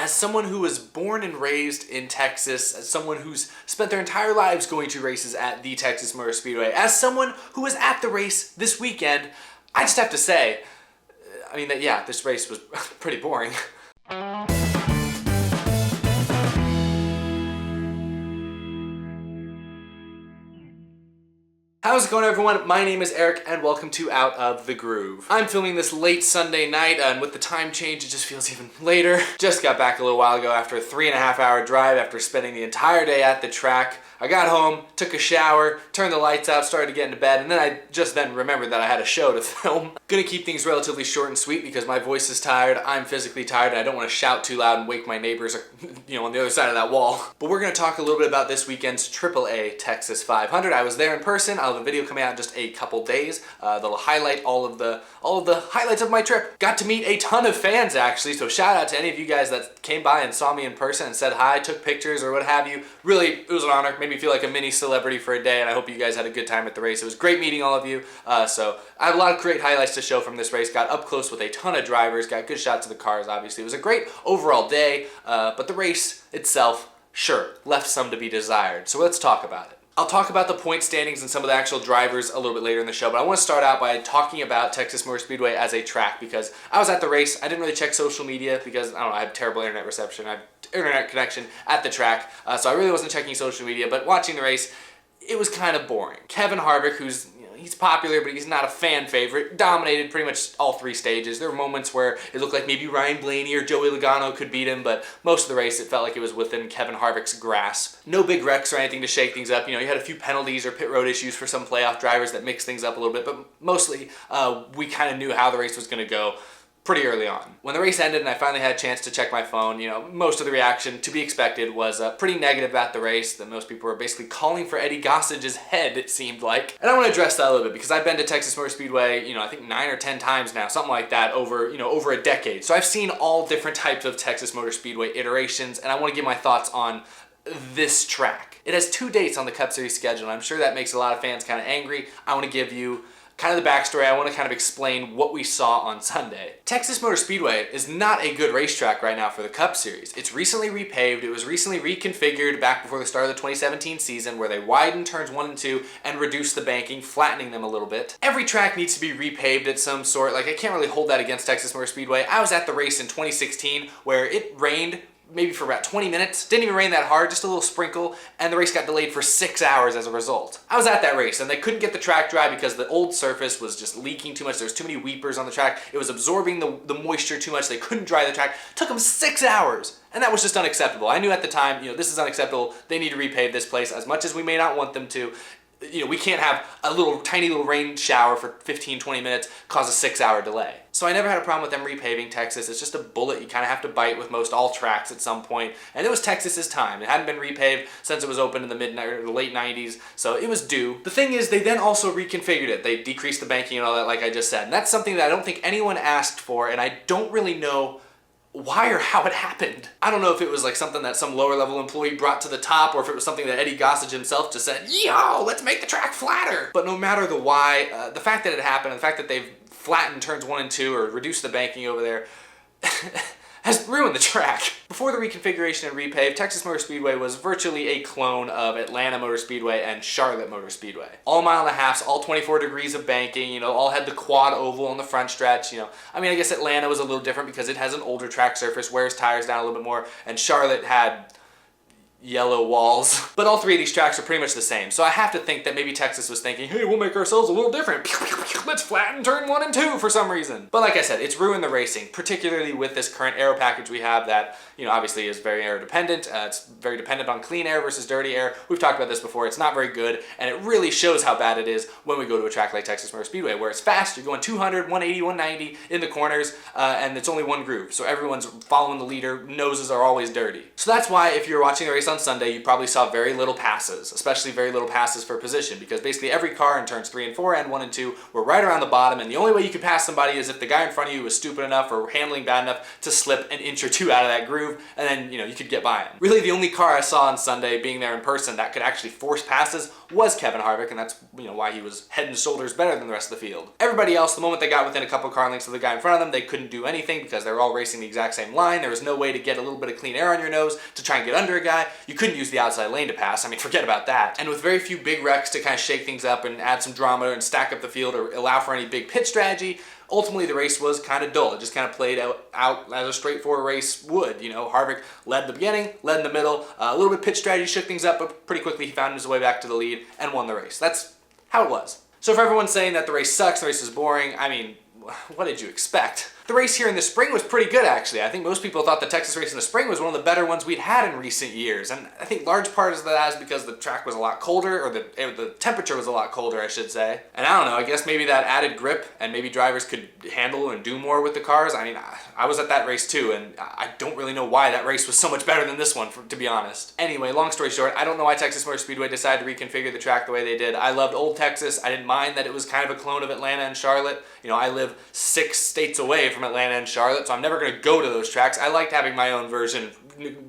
as someone who was born and raised in Texas, as someone who's spent their entire lives going to races at the Texas Motor Speedway, as someone who was at the race this weekend, I just have to say, yeah, this race was pretty boring. How's it going, everyone? My name is Eric and welcome to Out of the Groove. I'm filming this late Sunday night and with the time change it just feels even later. Just got back a little while ago after a 3.5-hour drive after spending the entire day at the track. I got home, took a shower, turned the lights out, started to get into bed, and then I just then remembered that I had a show to film. Gonna keep things relatively short and sweet because my voice is tired, I'm physically tired, and I don't want to shout too loud and wake my neighbors, on the other side of that wall. But we're gonna talk a little bit about this weekend's AAA Texas 500. I was there in person. I'll have a video coming out in just a couple days that'll highlight all of the highlights of my trip. Got to meet a ton of fans actually, so shout out to any of you guys that came by and saw me in person and said hi, took pictures or what have you. Really, it was an honor. Made me feel like a mini celebrity for a day, and I hope you guys had a good time at the race. It was great meeting all of you. So I have a lot of great highlights to show from this race. Got up close with a ton of drivers, got good shots of the cars, obviously. It was a great overall day, but the race itself, sure, left some to be desired. So let's talk about it. I'll talk about the point standings and some of the actual drivers a little bit later in the show, but I want to start out by talking about Texas Motor Speedway as a track because I was at the race. I didn't really check social media because, I don't know, I have terrible internet reception. I have internet connection at the track, so I really wasn't checking social media, but watching the race, it was kind of boring. Kevin Harvick, who's he's popular, but he's not a fan favorite, dominated pretty much all three stages. There were moments where it looked like maybe Ryan Blaney or Joey Logano could beat him, but most of the race it felt like it was within Kevin Harvick's grasp. No big wrecks or anything to shake things up. You had a few penalties or pit road issues for some playoff drivers that mixed things up a little bit, but mostly we kind of knew how the race was going to go pretty early on. When the race ended and I finally had a chance to check my phone, most of the reaction, to be expected, was pretty negative about the race. That most people were basically calling for Eddie Gossage's head, it seemed like. And I want to address that a little bit because I've been to Texas Motor Speedway, I think 9 or 10 times now, something like that, over a decade. So I've seen all different types of Texas Motor Speedway iterations, and I want to give my thoughts on this track. It has 2 dates on the Cup Series schedule, and I'm sure that makes a lot of fans kind of angry. I want to give you kind of the backstory. I want to kind of explain what we saw on Sunday. Texas Motor Speedway is not a good racetrack right now for the Cup Series. It's recently repaved. It was recently reconfigured back before the start of the 2017 season where they widened turns 1 and 2 and reduced the banking, flattening them a little bit. Every track needs to be repaved at some sort. I can't really hold that against Texas Motor Speedway. I was at the race in 2016 where it rained maybe for about 20 minutes. Didn't even rain that hard, just a little sprinkle, and the race got delayed for 6 hours as a result. I was at that race, and they couldn't get the track dry because the old surface was just leaking too much. There was too many weepers on the track. It was absorbing the moisture too much. They couldn't dry the track. It took them 6 hours, and that was just unacceptable. I knew at the time, this is unacceptable. They need to repave this place as much as we may not want them to. We can't have a tiny little rain shower for 15-20 minutes cause a 6-hour delay. So I never had a problem with them repaving Texas. It's just a bullet you kind of have to bite with most all tracks at some point. And it was Texas's time. It hadn't been repaved since it was opened in the late 90s, so it was due. The thing is, they then also reconfigured it. They decreased the banking and all that, like I just said. And that's something that I don't think anyone asked for, and I don't really know why or how it happened. I don't know if it was like something that some lower level employee brought to the top or if it was something that Eddie Gossage himself just said, yo, let's make the track flatter. But no matter the why, the fact that it happened and the fact that they've flattened turns 1 and 2 or reduced the banking over there has ruined the track. Before the reconfiguration and repave, Texas Motor Speedway was virtually a clone of Atlanta Motor Speedway and Charlotte Motor Speedway. All 1.5 miles, all 24 degrees of banking, all had the quad oval on the front stretch, I guess Atlanta was a little different because it has an older track surface, wears tires down a little bit more, and Charlotte had yellow walls. But all 3 of these tracks are pretty much the same. So I have to think that maybe Texas was thinking, hey, we'll make ourselves a little different. Let's flatten turn 1 and 2 for some reason. But like I said, it's ruined the racing, particularly with this current aero package we have that, obviously is very air dependent. It's very dependent on clean air versus dirty air. We've talked about this before. It's not very good, and it really shows how bad it is when we go to a track like Texas Motor Speedway, where it's fast. You're going 200, 180, 190 in the corners, and it's only one groove. So everyone's following the leader. Noses are always dirty. So that's why if you're watching the race on Sunday, you probably saw very little passes, especially very little passes for position, because basically every car in turns 3 and 4 and 1 and 2 were right around the bottom, and the only way you could pass somebody is if the guy in front of you was stupid enough or handling bad enough to slip an inch or two out of that groove, and then, you know, you could get by him. Really, the only car I saw on Sunday being there in person that could actually force passes was Kevin Harvick, and that's, you know, why he was head and shoulders better than the rest of the field. Everybody else, the moment they got within a couple car lengths of the guy in front of them, they couldn't do anything because they were all racing the exact same line. There was no way to get a little bit of clean air on your nose to try and get under a guy. You couldn't use the outside lane to pass. I mean, forget about that. And with very few big wrecks to kind of shake things up and add some drama and stack up the field or allow for any big pit strategy, ultimately the race was kind of dull. It just kind of played out as a straightforward race would. You know, Harvick led in the beginning, led in the middle, a little bit pitch strategy shook things up, but pretty quickly he found his way back to the lead and won the race. That's how it was. So for everyone saying that the race sucks, the race is boring, I mean, what did you expect? The race here in the spring was pretty good, actually. I think most people thought the Texas race in the spring was one of the better ones we'd had in recent years. And I think large part of that is because the track was a lot colder, or the temperature was a lot colder, I should say. And I don't know, I guess maybe that added grip and maybe drivers could handle and do more with the cars. I mean, I was at that race too, and I don't really know why that race was so much better than this one, to be honest. Anyway, long story short, I don't know why Texas Motor Speedway decided to reconfigure the track the way they did. I loved old Texas. I didn't mind that it was kind of a clone of Atlanta and Charlotte. You know, I live 6 states away from Atlanta and Charlotte, so I'm never going to go to those tracks. I liked having my own version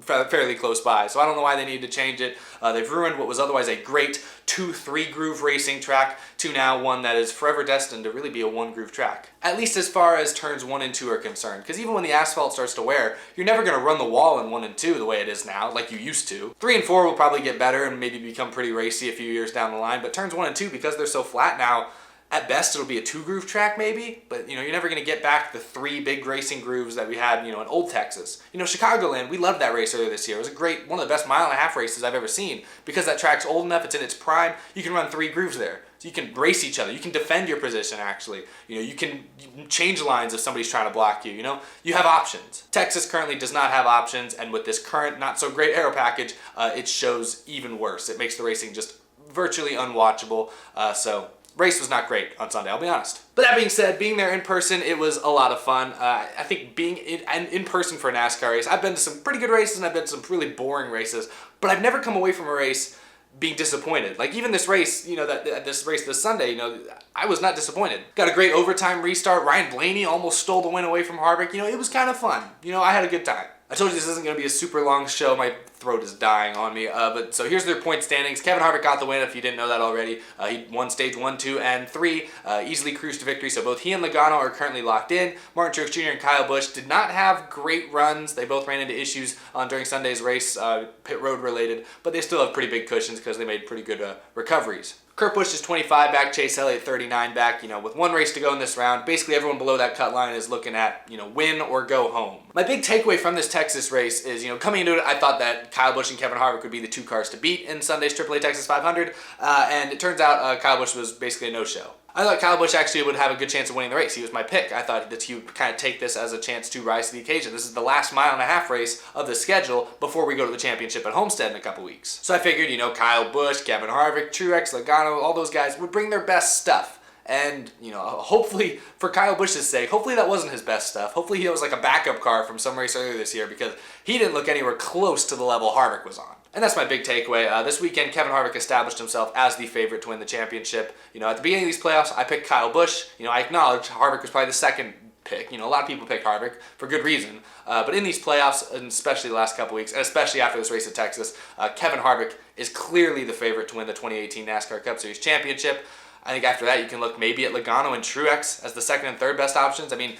fairly close by, so I don't know why they needed to change it. They've ruined what was otherwise a great 2-3 groove racing track to now one that is forever destined to really be a 1 groove track. At least as far as turns 1 and 2 are concerned, because even when the asphalt starts to wear, you're never going to run the wall in 1 and 2 the way it is now, like you used to. 3 and 4 will probably get better and maybe become pretty racy a few years down the line, but turns 1 and 2, because they're so flat now, at best, it'll be a 2 groove track maybe, but you know, you're never going to get back the 3 big racing grooves that we had, you know, in old Texas. You know, Chicagoland, we loved that race earlier this year. It was a great, one of the best mile-and-a-half races I've ever seen, because that track's old enough, it's in its prime, you can run 3 grooves there. So you can brace each other, you can defend your position actually. You know, you can change lines if somebody's trying to block you, you know? You have options. Texas currently does not have options, and with this current not so great aero package, it shows even worse. It makes the racing just virtually unwatchable, so race was not great on Sunday, I'll be honest. But that being said, being there in person, it was a lot of fun. I think being in person for a NASCAR race, I've been to some pretty good races and I've been to some really boring races, but I've never come away from a race being disappointed. Like even this race, you know, this race this Sunday, you know, I was not disappointed. Got a great overtime restart. Ryan Blaney almost stole the win away from Harvick. You know, it was kind of fun. You know, I had a good time. I told you this isn't going to be a super long show. My throat is dying on me. But so here's their point standings. Kevin Harvick got the win, if you didn't know that already. He won stage 1, 2, and 3. Easily cruised to victory. So both he and Logano are currently locked in. Martin Truex Jr. and Kyle Busch did not have great runs. They both ran into issues during Sunday's race, pit road related, but they still have pretty big cushions because they made pretty good recoveries. Kurt Busch is 25 back, Chase Elliott 39 back. You know, with 1 race to go in this round, basically everyone below that cut line is looking at, you know, win or go home. My big takeaway from this Texas race is, you know, coming into it, I thought that Kyle Busch and Kevin Harvick would be the 2 cars to beat in Sunday's AAA Texas 500, and it turns out Kyle Busch was basically a no-show. I thought Kyle Busch actually would have a good chance of winning the race. He was my pick. I thought that he would kind of take this as a chance to rise to the occasion. This is the last mile-and-a-half race of the schedule before we go to the championship at Homestead in a couple weeks. So I figured, you know, Kyle Busch, Kevin Harvick, Truex, Logano, all those guys would bring their best stuff. And, you know, hopefully, for Kyle Busch's sake, hopefully that wasn't his best stuff. Hopefully he was like a backup car from some race earlier this year, because he didn't look anywhere close to the level Harvick was on. And that's my big takeaway. This weekend, Kevin Harvick established himself as the favorite to win the championship. You know, at the beginning of these playoffs, I picked Kyle Busch. You know, I acknowledge Harvick was probably the second pick. You know, a lot of people pick Harvick for good reason. But in these playoffs, and especially the last couple weeks, and especially after this race at Texas, Kevin Harvick is clearly the favorite to win the 2018 NASCAR Cup Series championship. I think after that you can look maybe at Logano and Truex as the second and third best options. I mean,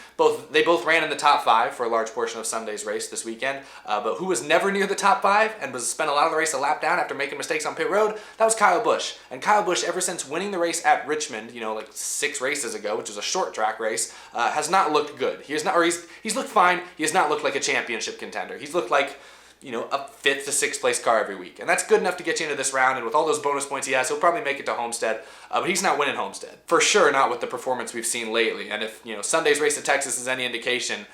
they both ran in the top 5 for a large portion of Sunday's race this weekend. But who was never near the top 5 and spent a lot of the race a lap down after making mistakes on pit road? That was Kyle Busch. And Kyle Busch, ever since winning the race at Richmond, you know, like 6 races ago, which was a short track race, has not looked good. He's looked fine. He has not looked like a championship contender. He's looked like, you know, a 5th to 6th place car every week. And that's good enough to get you into this round, and with all those bonus points he has, he'll probably make it to Homestead, but he's not winning Homestead. For sure not with the performance we've seen lately. And if, you know, Sunday's race at Texas is any indication,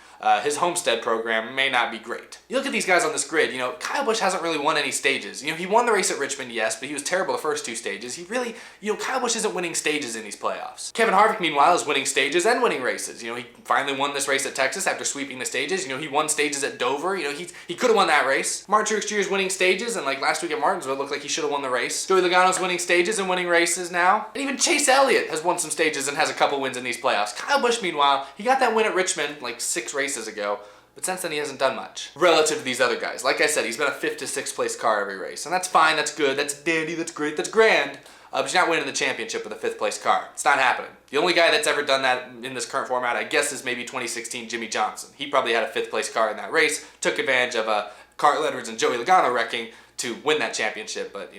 his Homestead program may not be great. You look at these guys on this grid, Kyle Busch hasn't really won any stages. He won the race at Richmond, yes, but he was terrible the first 2 stages. He really, Kyle Busch isn't winning stages in these playoffs. Kevin Harvick, meanwhile, is winning stages and winning races. He finally won this race at Texas after sweeping the stages. He won stages at Dover. He could have won that race. Martin Truex Jr. is winning stages, and like last week at Martinsville, it looked like he should have won the race. Joey Logano's winning stages and winning races now. And even Chase Elliott has won some stages and has a couple wins in these playoffs. Kyle Busch, meanwhile, he got that win at Richmond like 6 races ago. But since then, he hasn't done much relative to these other guys. Like I said, he's been a 5th to 6th place car every race. And that's fine, that's good, that's dandy, that's great, that's grand. But you're not winning the championship with a 5th place car. It's not happening. The only guy that's ever done that in this current format, I guess, is maybe 2016 Jimmy Johnson. He probably had a 5th place car in that race, took advantage of Carl Edwards and Joey Logano wrecking to win that championship, but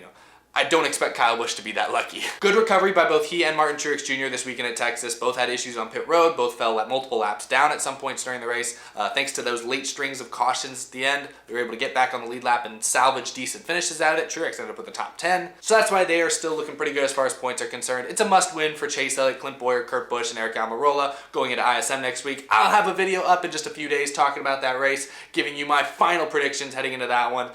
I don't expect Kyle Busch to be that lucky. Good recovery by both he and Martin Truex Jr. this weekend at Texas. Both had issues on pit road. Both fell multiple laps down at some points during the race. Thanks to those late strings of cautions at the end, they were able to get back on the lead lap and salvage decent finishes out of it. Truex ended up with the top 10. So that's why they are still looking pretty good as far as points are concerned. It's a must-win for Chase Elliott, Clint Bowyer, Kurt Busch, and Eric Almirola going into ISM next week. I'll have a video up in just a few days talking about that race, giving you my final predictions heading into that one.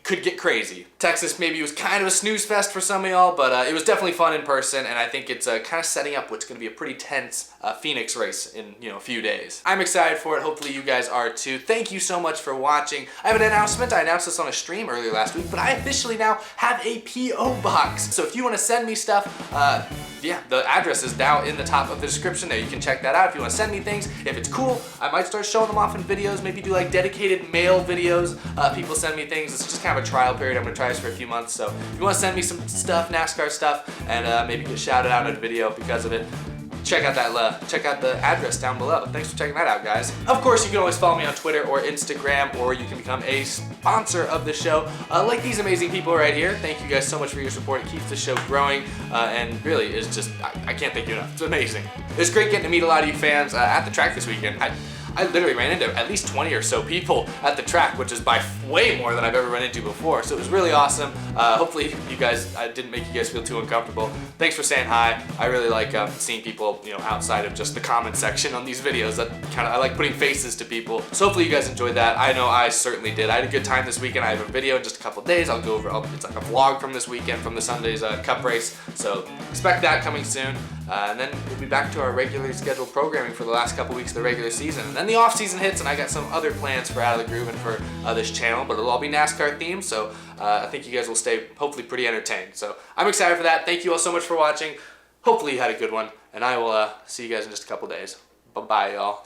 Could get crazy. Texas maybe was kind of a snooze fest for some of y'all, but it was definitely fun in person, and I think it's kind of setting up what's going to be a pretty tense Phoenix race in a few days. I'm excited for it. Hopefully you guys are too. Thank you so much for watching. I have an announcement. I announced this on a stream earlier last week, but I officially now have a P.O. box. So if you want to send me stuff, yeah, the address is down in the top of the description there. You can check that out if you want to send me things. If it's cool, I might start showing them off in videos, maybe do like dedicated mail videos. People send me things. It's just kind of a trial period. I'm going to try this for a few months. So if you want to send me some stuff, NASCAR stuff, and maybe get shouted out in a video because of it, check out the address down below. Thanks for checking that out, guys. Of course, you can always follow me on Twitter or Instagram, or you can become a sponsor of the show, like these amazing people right here. Thank you guys so much for your support. It keeps the show growing, and really, it's just, I can't thank you enough. It's amazing. It was great getting to meet a lot of you fans at the track this weekend. I literally ran into at least 20 or so people at the track, which is by way more than I've ever run into before. So it was really awesome. Hopefully you guys, I didn't make you guys feel too uncomfortable. Thanks for saying hi. I really like seeing people, outside of just the comment section on these videos. I like putting faces to people. So hopefully you guys enjoyed that. I know I certainly did. I had a good time this weekend. I have a video in just a couple days. I'll go over, it's like a vlog from this weekend, from the Sunday's Cup race. So expect that coming soon. And then we'll be back to our regularly scheduled programming for the last couple weeks of the regular season. And then the off season hits, and I got some other plans for Out of the Groove and for this channel, but it'll all be NASCAR themed, so I think you guys will stay hopefully pretty entertained. So I'm excited for that. Thank you all so much for watching. Hopefully you had a good one, and I will see you guys in just a couple days. Bye-bye, y'all.